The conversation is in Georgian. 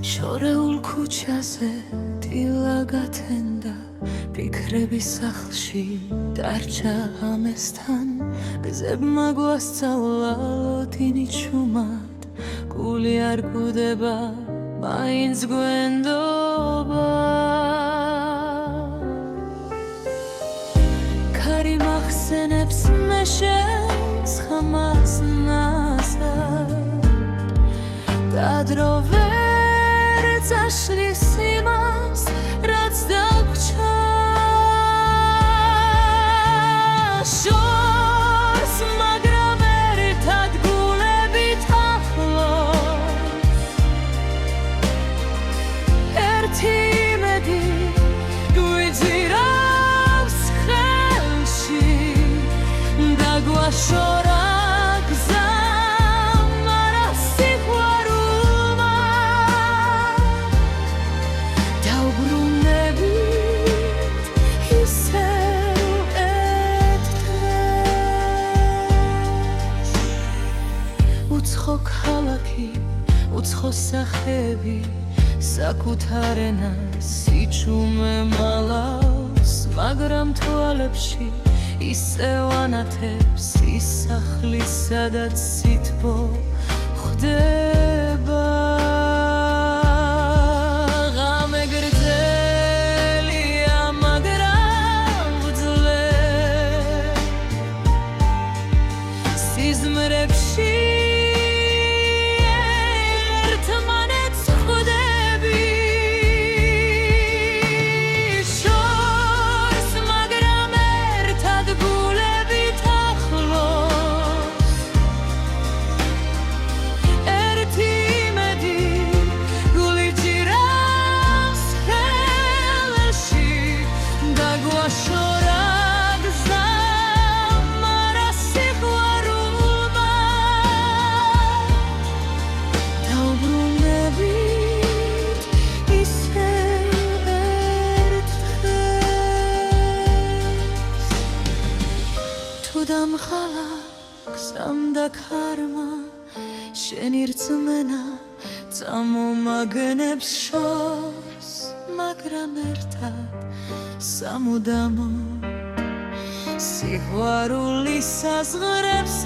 შორეულ ქუჩაზე დილა გათენდა ფიქრები სახლში დარჩა ამესთან გზებმა გვასწავლა ლოთინი ჩუმად გული არ გუდება მაინც გვენდობა ქარი მახსენებს მე შენს ხამას ნასად და დრო ვერ წაშლის იმას რაც დაგვრჩა შორს მაგრამ ერთად გულებით ახლოს ერთი იმედი გვიძირავს ხელში და გვაშორა უცხო ქალაქი, უცხო სახები, საკუთარ ენას სიჩუმე მალავს, მაგრამ თვალებში ისევ ანათებს ის სახლი, სადაც სითბო ხდება. ღამე გრძელია, მაგრამ ძლებს სიზმრებში დამხალaks ამდა ქარმა შენი რწმენა წამომაგნებს შორს მაგრამ ერთად სამუდამო სიყვარულის საზღვრებს